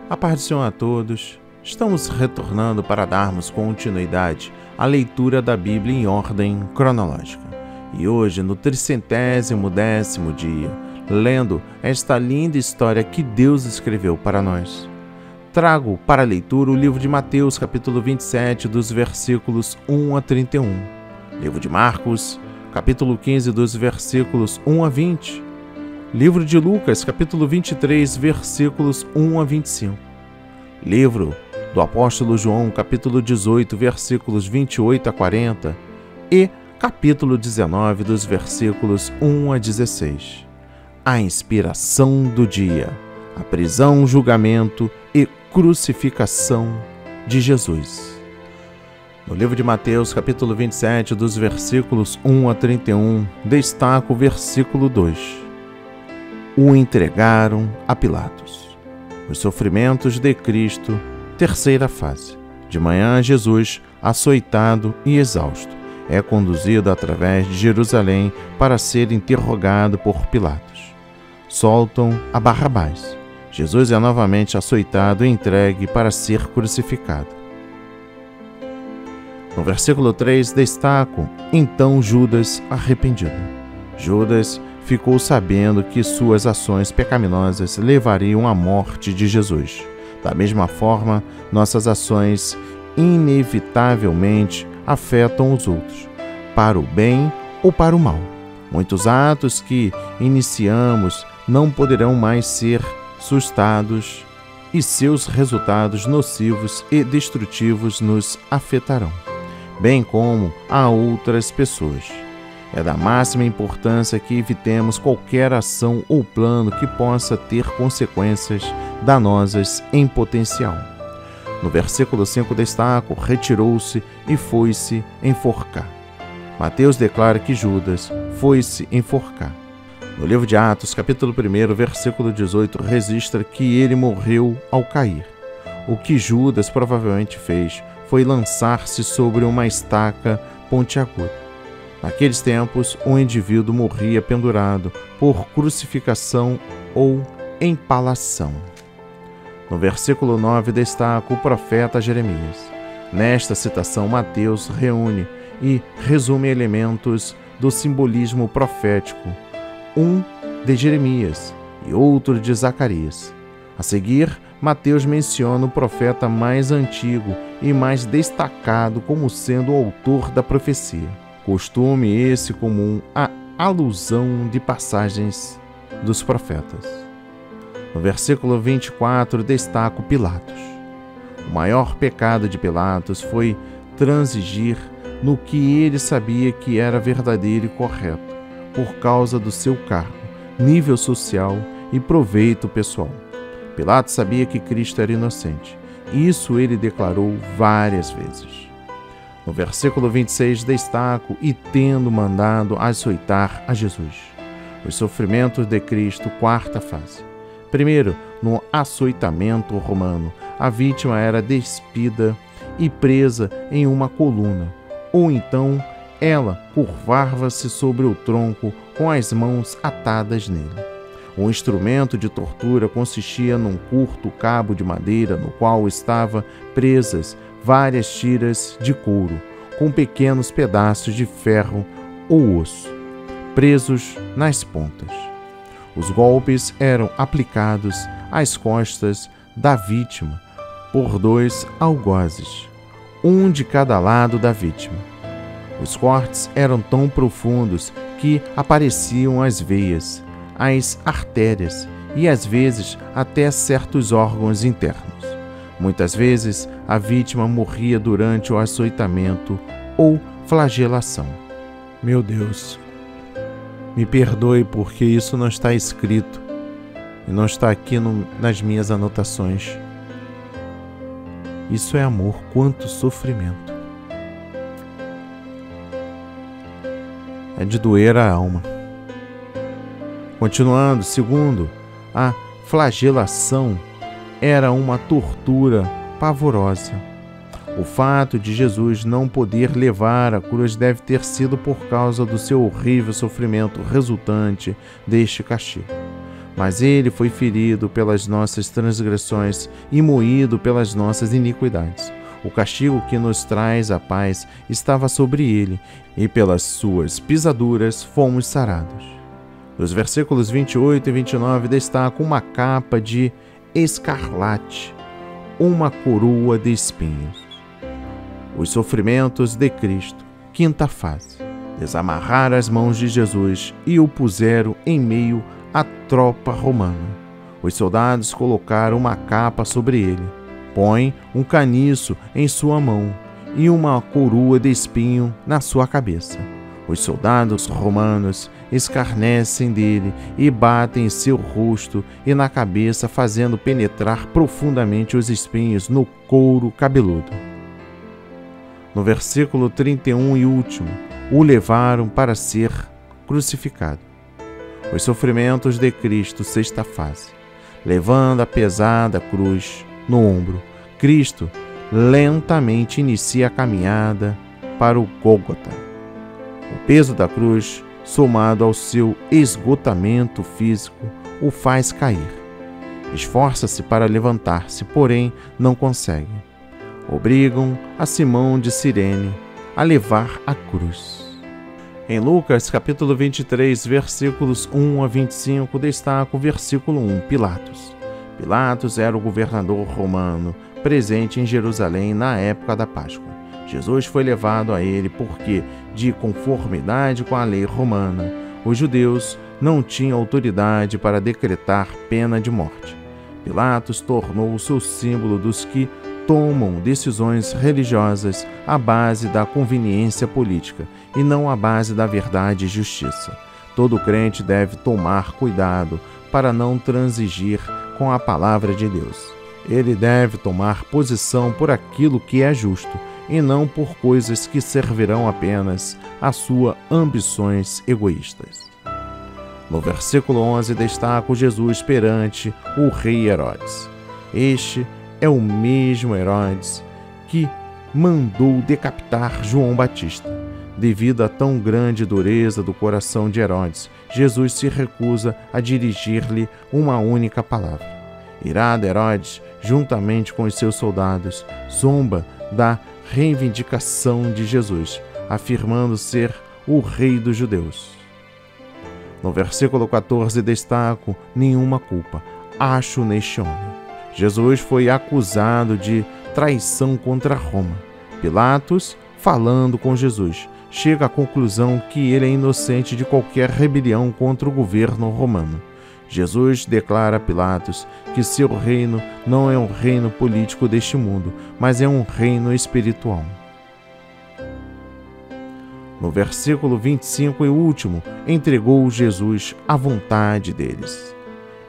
A paz do Senhor a todos. Estamos retornando para darmos continuidade à leitura da Bíblia em ordem cronológica. E hoje, no 310º dia, lendo esta linda história que Deus escreveu para nós, trago para a leitura o livro de Mateus, capítulo 27, dos versículos 1 a 31. Livro de Marcos, capítulo 15, dos versículos 1 a 20. Livro de Lucas, capítulo 23, versículos 1 a 25. Livro do apóstolo João, capítulo 18, versículos 28 a 40. E capítulo 19, dos versículos 1 a 16. A inspiração do dia, a prisão, julgamento e crucificação de Jesus. No livro de Mateus, capítulo 27, dos versículos 1 a 31, destaco o versículo 2. O entregaram a Pilatos. Os sofrimentos de Cristo, terceira fase. De manhã, Jesus, açoitado e exausto, é conduzido através de Jerusalém para ser interrogado por Pilatos. Soltam a Barrabás. Jesus é novamente açoitado e entregue para ser crucificado. No versículo 3, destaco, então Judas arrependido. Judas ficou sabendo que suas ações pecaminosas levariam à morte de Jesus. Da mesma forma, nossas ações inevitavelmente afetam os outros, para o bem ou para o mal. Muitos atos que iniciamos não poderão mais ser sustados e seus resultados nocivos e destrutivos nos afetarão, bem como a outras pessoas. É da máxima importância que evitemos qualquer ação ou plano que possa ter consequências danosas em potencial. No versículo 5 destaco, retirou-se e foi-se enforcar. Mateus declara que Judas foi-se enforcar. No livro de Atos, capítulo 1, versículo 18, registra que ele morreu ao cair. O que Judas provavelmente fez foi lançar-se sobre uma estaca pontiaguda. Naqueles tempos, um indivíduo morria pendurado por crucificação ou empalação. No versículo 9 destaca o profeta Jeremias. Nesta citação, Mateus reúne e resume elementos do simbolismo profético, um de Jeremias e outro de Zacarias. A seguir, Mateus menciona o profeta mais antigo e mais destacado como sendo o autor da profecia. Costume esse comum à alusão de passagens dos profetas. No versículo 24, destaco Pilatos. O maior pecado de Pilatos foi transigir no que ele sabia que era verdadeiro e correto, por causa do seu cargo, nível social e proveito pessoal. Pilatos sabia que Cristo era inocente. Isso ele declarou várias vezes. No versículo 26, destaco, e tendo mandado açoitar a Jesus. Os sofrimentos de Cristo, quarta fase. Primeiro, no açoitamento romano, a vítima era despida e presa em uma coluna, ou então ela curvava-se sobre o tronco com as mãos atadas nele. O instrumento de tortura consistia num curto cabo de madeira no qual estavam presas várias tiras de couro, com pequenos pedaços de ferro ou osso, presos nas pontas. Os golpes eram aplicados às costas da vítima por 2 algozes, um de cada lado da vítima. Os cortes eram tão profundos que apareciam as veias, as artérias e, às vezes, até certos órgãos internos. Muitas vezes, a vítima morria durante o açoitamento ou flagelação. Meu Deus, me perdoe porque isso não está escrito e não está aqui nas minhas anotações. Isso é amor, quanto sofrimento. É de doer a alma. Continuando, segundo, a flagelação era uma tortura pavorosa. O fato de Jesus não poder levar a cruz deve ter sido por causa do seu horrível sofrimento resultante deste castigo. Mas ele foi ferido pelas nossas transgressões e moído pelas nossas iniquidades. O castigo que nos traz a paz estava sobre ele, e pelas suas pisaduras fomos sarados. Nos versículos 28 e 29 destaca uma capa de escarlate, uma coroa de espinhos. Os sofrimentos de Cristo, quinta fase. Desamarrar as mãos de Jesus e o puseram em meio à tropa romana. Os soldados colocaram uma capa sobre ele. Põe um caniço em sua mão e uma coroa de espinho na sua cabeça. Os soldados romanos escarnecem dele e batem em seu rosto e na cabeça, fazendo penetrar profundamente os espinhos no couro cabeludo. No versículo 31 e último, o levaram para ser crucificado. Os sofrimentos de Cristo, sexta fase. Levando a pesada cruz no ombro, Cristo lentamente inicia a caminhada para o Gólgota. O peso da cruz, somado ao seu esgotamento físico, o faz cair. Esforça-se para levantar-se, porém não consegue. Obrigam a Simão de Cirene a levar a cruz. Em Lucas, capítulo 23, versículos 1 a 25, destaca o versículo 1, Pilatos. Pilatos era o governador romano, presente em Jerusalém na época da Páscoa. Jesus foi levado a ele porque, de conformidade com a lei romana, os judeus não tinham autoridade para decretar pena de morte. Pilatos tornou-se o símbolo dos que tomam decisões religiosas à base da conveniência política e não à base da verdade e justiça. Todo crente deve tomar cuidado para não transigir com a palavra de Deus. Ele deve tomar posição por aquilo que é justo e não por coisas que servirão apenas às suas ambições egoístas. No versículo 11 destaca Jesus perante o rei Herodes. Este é o mesmo Herodes que mandou decapitar João Batista. Devido a tão grande dureza do coração de Herodes, Jesus se recusa a dirigir-lhe uma única palavra. Irado Herodes, juntamente com os seus soldados, zomba da reivindicação de Jesus, afirmando ser o rei dos judeus. No versículo 14 destaco nenhuma culpa acho neste homem. Jesus foi acusado de traição contra Roma. Pilatos, falando com Jesus, chega à conclusão que ele é inocente de qualquer rebelião contra o governo romano. Jesus declara a Pilatos que seu reino não é um reino político deste mundo, mas é um reino espiritual. No versículo 25 e último, entregou Jesus à vontade deles.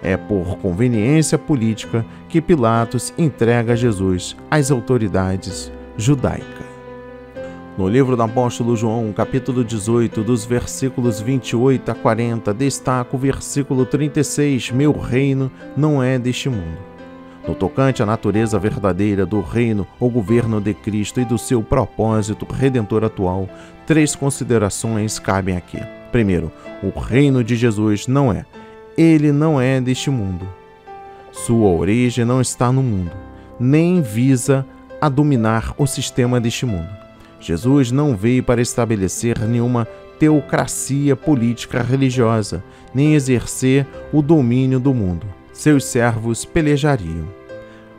É por conveniência política que Pilatos entrega Jesus às autoridades judaicas. No livro do apóstolo João, capítulo 18, dos versículos 28 a 40, destaca o versículo 36, meu reino não é deste mundo. No tocante à natureza verdadeira do reino, o governo de Cristo e do seu propósito redentor atual, 3 considerações cabem aqui. Primeiro, o reino de Jesus não é. Ele não é deste mundo. Sua origem não está no mundo, nem visa a dominar o sistema deste mundo. Jesus não veio para estabelecer nenhuma teocracia política religiosa, nem exercer o domínio do mundo. Seus servos pelejariam.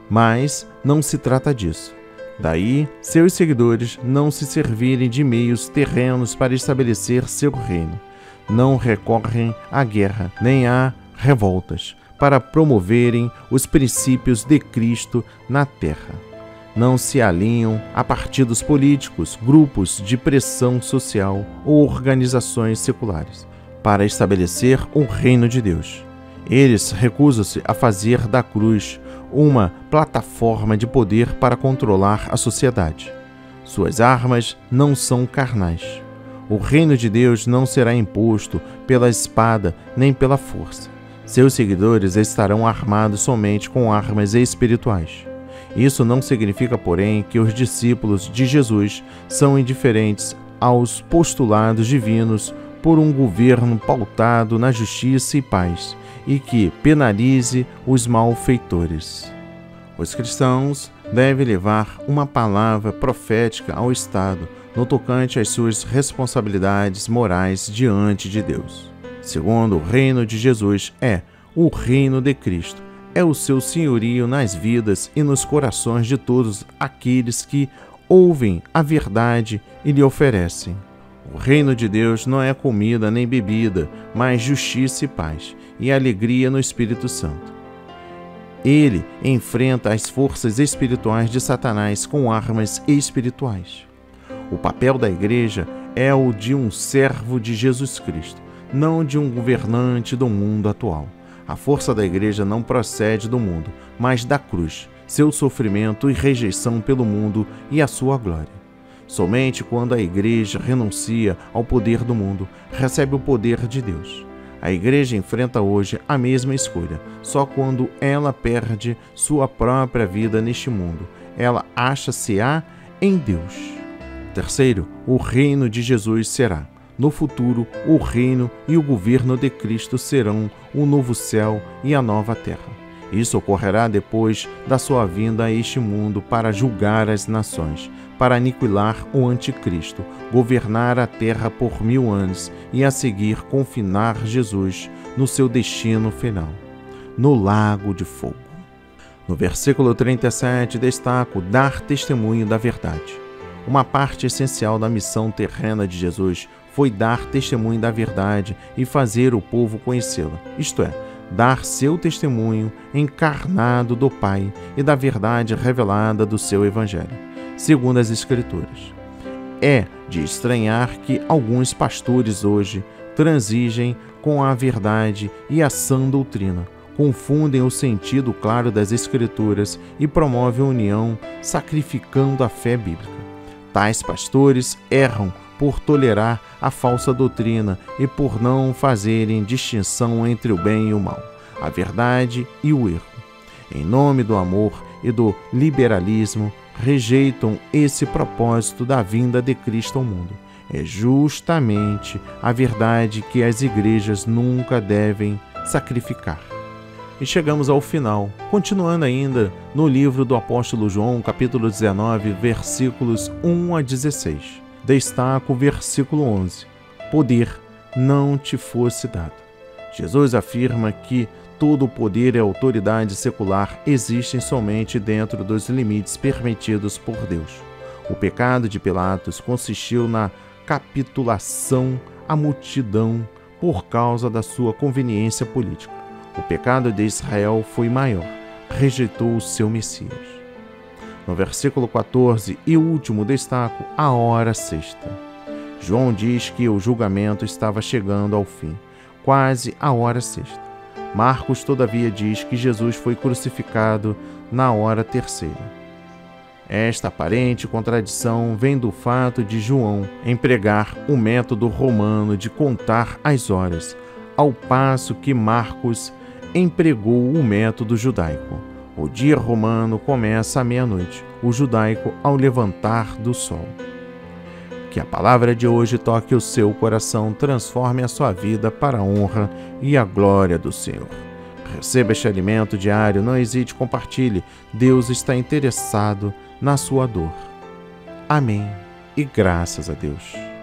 Mas não se trata disso. Daí, seus seguidores não se servirem de meios terrenos para estabelecer seu reino. Não recorrem à guerra, nem a revoltas, para promoverem os princípios de Cristo na terra. Não se alinham a partidos políticos, grupos de pressão social ou organizações seculares para estabelecer o reino de Deus. Eles recusam-se a fazer da cruz uma plataforma de poder para controlar a sociedade. Suas armas não são carnais. O reino de Deus não será imposto pela espada nem pela força. Seus seguidores estarão armados somente com armas espirituais. Isso não significa, porém, que os discípulos de Jesus são indiferentes aos postulados divinos por um governo pautado na justiça e paz, e que penalize os malfeitores. Os cristãos devem levar uma palavra profética ao Estado no tocante às suas responsabilidades morais diante de Deus. Segundo, o reino de Jesus é o reino de Cristo, é o seu senhorio nas vidas e nos corações de todos aqueles que ouvem a verdade e lhe oferecem. O reino de Deus não é comida nem bebida, mas justiça e paz, e alegria no Espírito Santo. Ele enfrenta as forças espirituais de Satanás com armas espirituais. O papel da igreja é o de um servo de Jesus Cristo, não de um governante do mundo atual. A força da igreja não procede do mundo, mas da cruz, seu sofrimento e rejeição pelo mundo e a sua glória. Somente quando a igreja renuncia ao poder do mundo, recebe o poder de Deus. A igreja enfrenta hoje a mesma escolha, só quando ela perde sua própria vida neste mundo. Ela acha-se-á em Deus. Terceiro, o reino de Jesus será. No futuro, o reino e o governo de Cristo serão o novo céu e a nova terra. Isso ocorrerá depois da sua vinda a este mundo para julgar as nações, para aniquilar o anticristo, governar a terra por 1000 anos e a seguir confinar Jesus no seu destino final, no lago de fogo. No versículo 37 destaco dar testemunho da verdade. Uma parte essencial da missão terrena de Jesus foi dar testemunho da verdade e fazer o povo conhecê-la, isto é, dar seu testemunho encarnado do Pai e da verdade revelada do seu Evangelho, segundo as Escrituras. É de estranhar que alguns pastores hoje transigem com a verdade e a sã doutrina, confundem o sentido claro das Escrituras e promovem a união sacrificando a fé bíblica. Tais pastores erram por tolerar a falsa doutrina e por não fazerem distinção entre o bem e o mal, a verdade e o erro. Em nome do amor e do liberalismo, rejeitam esse propósito da vinda de Cristo ao mundo. É justamente a verdade que as igrejas nunca devem sacrificar. E chegamos ao final, continuando ainda no livro do apóstolo João, capítulo 19, versículos 1 a 16. Destaco o versículo 11. Poder não te fosse dado. Jesus afirma que todo o poder e autoridade secular existem somente dentro dos limites permitidos por Deus. O pecado de Pilatos consistiu na capitulação à multidão por causa da sua conveniência política. O pecado de Israel foi maior, rejeitou o seu Messias. No versículo 14 e último destaco a hora sexta. João diz que o julgamento estava chegando ao fim, quase a hora sexta. Marcos, todavia, diz que Jesus foi crucificado na hora terceira. Esta aparente contradição vem do fato de João empregar o método romano de contar as horas, ao passo que Marcos empregou o método judaico. O dia romano começa à meia-noite, o judaico ao levantar do sol. Que a palavra de hoje toque o seu coração, transforme a sua vida para a honra e a glória do Senhor. Receba este alimento diário, não hesite, compartilhe. Deus está interessado na sua dor. Amém e graças a Deus.